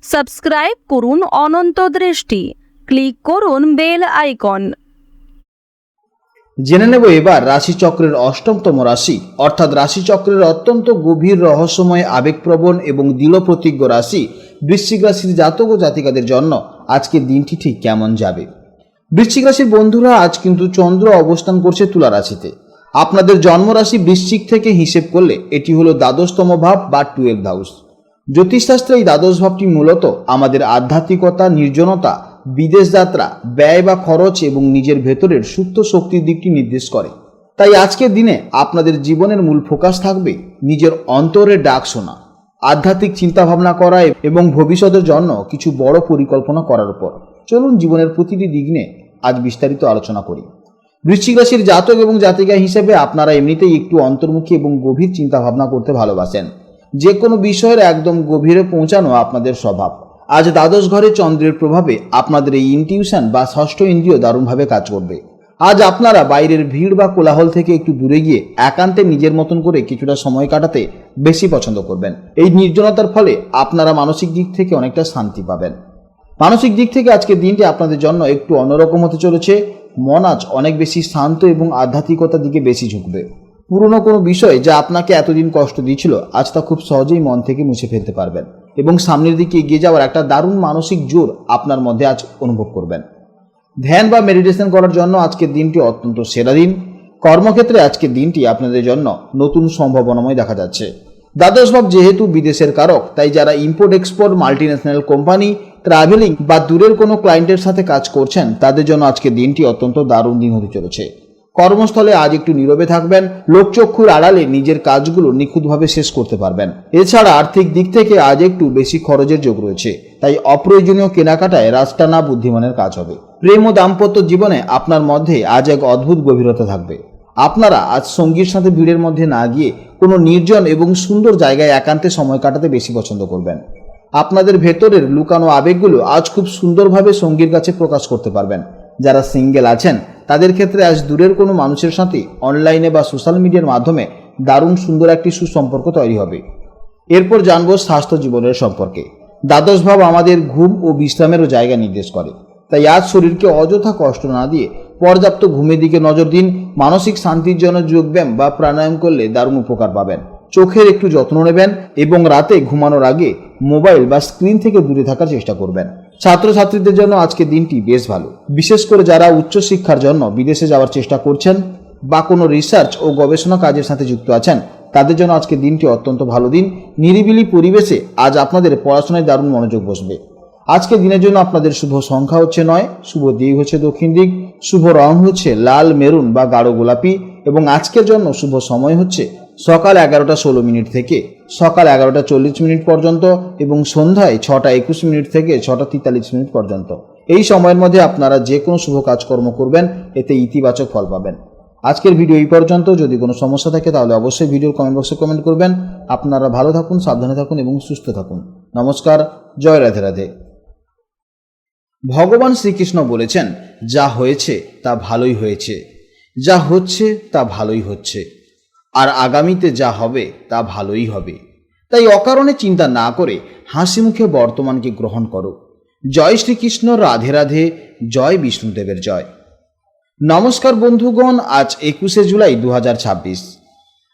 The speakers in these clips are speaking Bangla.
সাবস্ক্রাইব করুন অনন্ত দৃষ্টি, ক্লিক করুন বেল আইকন। জেনে নেব এবার রাশিচক্রের অষ্টমতম রাশি অর্থাৎ রাশিচক্রের অত্যন্ত গভীর রহস্যময় আবেগপ্রবণ এবং দৃঢ়প্রতিজ্ঞ রাশি বৃশ্চিক রাশির জাতক ও জাতিকাদের জন্য আজকের দিনটি ঠিক কেমন যাবে। বৃশ্চিক রাশির বন্ধুরা, আজ কিন্তু চন্দ্র অবস্থান করছে তুলা রাশিতে। আপনাদের জন্মরাশি বৃশ্চিক থেকে হিসেব করলে এটি হলো দ্বাদশতম ভাব বা 12th হাউস। জ্যোতিষশাস্ত্রে এই দ্বাদশ ভাবটি মূলত আমাদের আধ্যাত্মিকতা, নির্জনতা, বিদেশ যাত্রা, ব্যয় বা খরচ এবং নিজের ভেতরের সুপ্ত শক্তির দিকটি নির্দেশ করে। তাই আজকের দিনে আপনাদের জীবনের মূল ফোকাস থাকবে নিজের অন্তরের ডাক শোনা, আধ্যাত্মিক চিন্তাভাবনা করা এবং ভবিষ্যতের জন্য কিছু বড় পরিকল্পনা করার উপর। চলুন জীবনের প্রতিটি দিক নিয়ে আজ বিস্তারিত আলোচনা করি। বৃশ্চিক রাশির জাতক এবং জাতিকা হিসেবে আপনারা এমনিতেই একটু অন্তর্মুখী এবং গভীর চিন্তাভাবনা করতে ভালোবাসেন। যে কোনো বিষয়ের একদম গভীরে পৌঁছানো আপনাদের স্বভাব। আজ দ্বাদশ ঘরে চন্দ্রের প্রভাবে আপনাদের এই ইনটিউশন বা ষষ্ঠ ইন্দ্রিয় দারুণভাবে কাজ করবে। আজ আপনারা বাইরের ভিড় বা কোলাহল থেকে একটু দূরে গিয়ে একান্তে নিজের মতন করে কিছুটা সময় কাটাতে বেশি পছন্দ করবেন। এই নির্জনতার ফলে আপনারা মানসিক দিক থেকে অনেকটা শান্তি পাবেন। মানসিক দিক থেকে আজকের দিনটি আপনাদের জন্য একটু অন্যরকম হতে চলেছে। মন আজ অনেক বেশি শান্ত এবং আধ্যাত্মিকতার দিকে বেশি ঝুঁকবে। পুরনো কোনো বিষয় যা আপনাকে এতদিন কষ্ট দিয়েছিল, আজ তা খুব সহজেই মন থেকে মুছে ফেলতে পারবেন এবং সামনের দিকে এগিয়ে যাওয়ার একটা দারুণ মানসিক জোর আপনার মধ্যে আজ অনুভব করবেন। ধ্যান বা মেডিটেশন করার জন্য আজকের দিনটি অত্যন্ত সেরা দিন। কর্মক্ষেত্রে আজকের দিনটি আপনাদের জন্য নতুন সম্ভাবনাময় দেখা যাচ্ছে। দ্বাদশ ভাব যেহেতু বিদেশের কারক, তাই যারা import export, multinational company, travelling বা দূরের কোনো ক্লায়েন্টের সাথে কাজ করছেন, তাদের জন্য আজকের দিনটি অত্যন্ত দারুণ দিন হতে চলেছে। কর্মস্থলে আজ একটু নীরবে থাকবেন, লোকচক্ষুর আড়ালে নিজের কাজগুলো নিখুঁতভাবে শেষ করতে পারবেন। এছাড়া আর্থিক দিক থেকে আজ একটু বেশি খরচের যোগ রয়েছে, তাই অপ্রয়োজনীয় কেনাকাটায় রাশ টানা বুদ্ধিমানের কাজ হবে। প্রেম ও দাম্পত্য জীবনে আপনার মধ্যে আজ এক অদ্ভুত গভীরতা থাকবে। আপনারা আজ সঙ্গীর সাথে ভিড়ের মধ্যে না গিয়ে কোনো নির্জন এবং সুন্দর জায়গায় একান্তে সময় কাটাতে বেশি পছন্দ করবেন। আপনাদের ভেতরের লুকানো আবেগগুলো আজ খুব সুন্দরভাবে সঙ্গীর কাছে প্রকাশ করতে পারবেন। যারা সিঙ্গেল আছেন তাদের ক্ষেত্রে আজ দূরের কোনো মানুষের সাথে অনলাইনে বা সোশ্যাল মিডিয়ার মাধ্যমে দারুণ সুন্দর একটি সুসম্পর্ক তৈরি হবে। এরপর জানবো স্বাস্থ্য জীবনের সম্পর্কে। দ্বাদশ ভাব আমাদের ঘুম ও বিশ্রামেরও জায়গা নির্দেশ করে, তাই আজ শরীরকে অযথা কষ্ট না দিয়ে পর্যাপ্ত ঘুমের দিকে নজর দিন। মানসিক শান্তির জন্য যোগব্যায়াম বা প্রাণায়াম করলে দারুণ উপকার পাবেন। চোখের একটু যত্ন নেবেন এবং রাতে ঘুমানোর আগে মোবাইল বা স্ক্রিন থেকে দূরে থাকার চেষ্টা করবেন। ছাত্রছাত্রীদের জন্য আজকের দিনটি বেশ ভালো, বিশেষ করে যারা উচ্চশিক্ষার জন্য বিদেশে যাওয়ার চেষ্টা করছেন বা কোনো রিসার্চ ও গবেষণা কাজের সাথে যুক্ত আছেন, তাদের জন্য আজকের দিনটি অত্যন্ত ভালো দিন। নিরিবিলি পরিবেশে আজ আপনাদের পড়াশোনায় দারুণ মনোযোগ বসবে। আজকের দিনের জন্য আপনাদের শুভ সংখ্যা হচ্ছে 9, শুভ দিক হচ্ছে দক্ষিণ দিক, শুভ রং হচ্ছে লাল, মেরুন বা গাঢ় গোলাপি এবং আজকের জন্য শুভ সময় হচ্ছে সকাল 11:16 থেকে সকাল 11:40 পর্যন্ত এবং সন্ধ্যায় 6:21 থেকে 6:43 পর্যন্ত। এই সময়ের মধ্যে আপনারা যে কোনো শুভ কাজকর্ম করবেন, এতে ইতিবাচক ফল পাবেন। আজকের ভিডিও এই পর্যন্ত। যদি কোনো সমস্যা থাকে তাহলে অবশ্যই ভিডিওর কমেন্ট বক্সে কমেন্ট করবেন। আপনারা ভালো থাকুন, সাবধানে থাকুন এবং সুস্থ থাকুন। নমস্কার, জয় রাধে রাধে। ভগবান শ্রীকৃষ্ণ বলেছেন, যা হয়েছে তা ভালোই হয়েছে, যা হচ্ছে তা ভালোই হচ্ছে, আর আগামীতে যা হবে তা ভালোই হবে। তাই অকারণে চিন্তা না করে হাসি মুখে বর্তমানকে গ্রহণ করো। জয় শ্রীকৃষ্ণ, রাধে রাধে, জয় বিষ্ণুদেবের জয়। নমস্কার বন্ধুগণ, আজ 21শে জুলাই 2026।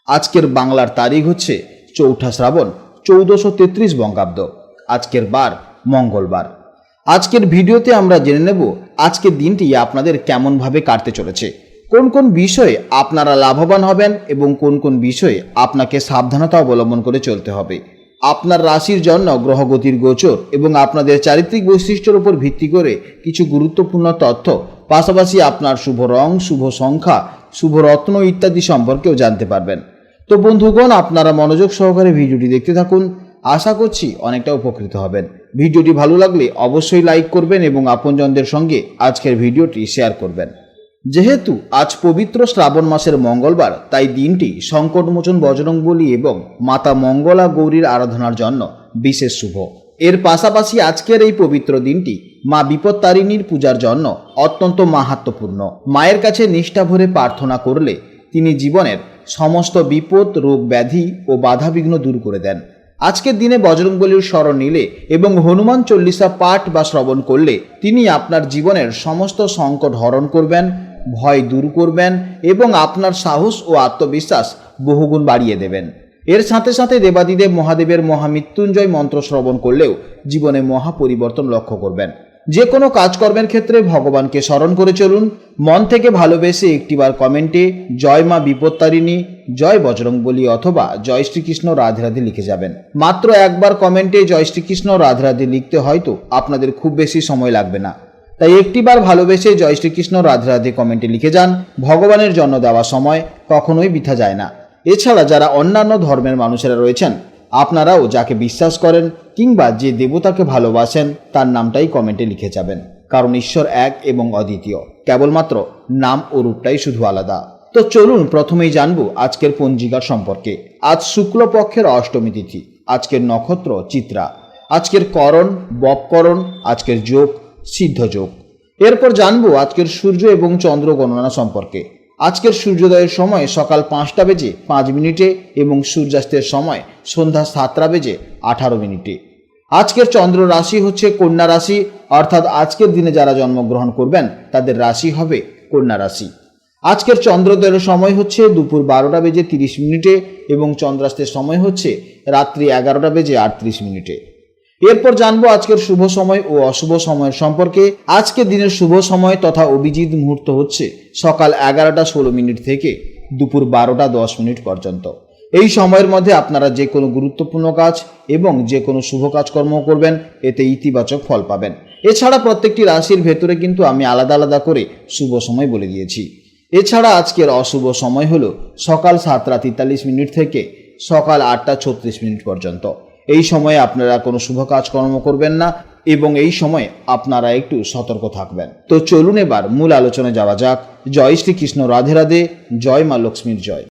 আজকের বাংলার তারিখ হচ্ছে 4 শ্রাবণ 1433 বঙ্গাব্দ। আজকের বার মঙ্গলবার। আজকের ভিডিওতে আমরা জেনে নেব আজকের দিনটি আপনাদের কেমনভাবে কাটতে চলেছে, কোন কোন বিষয়ে আপনারা লাভবান হবেন এবং কোন কোন বিষয়ে আপনাকে সাবধানতা অবলম্বন করে চলতে হবে। আপনার রাশির জন্য গ্রহগতির গোচর এবং আপনাদের চারিত্রিক বৈশিষ্ট্যের উপর ভিত্তি করে কিছু গুরুত্বপূর্ণ তথ্য, পাশাপাশি আপনার শুভ রং, শুভ সংখ্যা, শুভ রত্ন ইত্যাদি সম্পর্কেও জানতে পারবেন। তো বন্ধুগণ, আপনারা মনোযোগ সহকারে ভিডিওটি দেখতে থাকুন। আশা করছি অনেকটা উপকৃত হবেন। ভিডিওটি ভালো লাগলে অবশ্যই লাইক করবেন এবং আপনজনদের সঙ্গে আজকের ভিডিওটি শেয়ার করবেন। যেহেতু আজ পবিত্র শ্রাবণ মাসের মঙ্গলবার, তাই দিনটি সংকটমোচন বজরংবলী এবং মাতা মঙ্গলা গৌরীর আরাধনার জন্য বিশেষ শুভ। এর পাশাপাশি আজকের এই পবিত্র দিনটি মা বিপত্তারিণীর পূজার জন্য অত্যন্ত মাহাত্ম্যপূর্ণ। মায়ের কাছে নিষ্ঠা ভরে প্রার্থনা করলে তিনি জীবনের সমস্ত বিপদ, রোগ ব্যাধি ও বাধাবিঘ্ন দূর করে দেন। আজকের দিনে বজরংবলীর স্মরণ নিলে এবং হনুমান চল্লিশা পাঠ বা শ্রবণ করলে তিনি আপনার জীবনের সমস্ত সংকট হরণ করবেন, ভয় দূর করবেন এবং আপনার সাহস ও আত্মবিশ্বাস বহুগুণ বাড়িয়ে দেবেন। এর সাথে সাথে দেবাদিদেব মহাদেবের মহামৃত্যুঞ্জয় মন্ত্র শ্রবণ করলেও জীবনে মহা পরিবর্তন লক্ষ্য করবেন। যে কোনো কাজকর্মের ক্ষেত্রে ভগবানকে স্মরণ করে চলুন। মন থেকে ভালোবেসে একটিবার কমেন্টে জয় মা বিপত্তারিণী, জয় বজরংবলী অথবা জয় শ্রীকৃষ্ণ রাধে রাধে লিখে যাবেন। মাত্র একবার কমেন্টে জয় শ্রীকৃষ্ণ রাধে রাধে লিখতে হয়তো আপনাদের খুব বেশি সময় লাগবে না, তাই একটিবার ভালোবেসে জয় শ্রীকৃষ্ণ রাধে রাধে কমেন্টে লিখে যান। ভগবানের জন্য দেওয়া সময় কখনোই বৃথা যায় না। এছাড়া যারা অন্যান্য ধর্মের মানুষেরা রয়েছেন, আপনারাও যাকে বিশ্বাস করেন কিংবা যে দেবতাকে ভালোবাসেন তার নামটাই কমেন্টে লিখে যাবেন, কারণ ঈশ্বর এক এবং অদ্বিতীয়, কেবলমাত্র নাম ও রূপটাই শুধু আলাদা। তো চলুন প্রথমেই জানবো আজকের পঞ্জিকার সম্পর্কে। আজ শুক্লপক্ষের অষ্টমী তিথি, আজকের নক্ষত্র চিত্রা, আজকের করণ বপকরণ, আজকের যোগ সিদ্ধ যোগ। এরপর জানবো আজকের সূর্য এবং চন্দ্র গণনা সম্পর্কে। আজকের সূর্যোদয়ের সময় সকাল 5টা বেজে 5 মিনিটে এবং সূর্যাস্তের সময় সন্ধ্যা 7টা বেজে 18 মিনিটে। আজকের চন্দ্র রাশি হচ্ছে কন্যা রাশি, অর্থাৎ আজকের দিনে যারা জন্মগ্রহণ করবেন তাদের রাশি হবে কন্যা রাশি। আজকের চন্দ্রোদয়ের সময় হচ্ছে দুপুর 12টা বেজে 30 মিনিটে এবং চন্দ্রাস্তের সময় হচ্ছে রাত্রি 11টা বেজে 38 মিনিটে। এরপর জানবো আজকের শুভ সময় ও অশুভ সময়ের সম্পর্কে। আজকের দিনের শুভ সময় তথা অভিজিৎ মুহূর্ত হচ্ছে সকাল 11টা 16 মিনিট থেকে দুপুর 12টা 10 মিনিট পর্যন্ত। এই সময়ের মধ্যে আপনারা যে কোনো গুরুত্বপূর্ণ কাজ এবং যে কোনো শুভ কাজকর্ম করবেন, এতে ইতিবাচক ফল পাবেন। এছাড়া প্রত্যেকটি রাশির ভেতরে কিন্তু আমি আলাদা আলাদা করে শুভ সময় বলে দিয়েছি। এছাড়া আজকের অশুভ সময় হলো সকাল 7টা 43 মিনিট থেকে সকাল 8টা 36 মিনিট পর্যন্ত। এই সময়ে আপনারা কোনো শুভ কাজকর্ম করবেন না এবং এই সময় আপনারা একটু সতর্ক থাকবেন। তো চলুন এবার মূল আলোচনায় যাওয়া যাক। জয় শ্রীকৃষ্ণ রাধে রাধে, জয় মা লক্ষ্মীর জয়।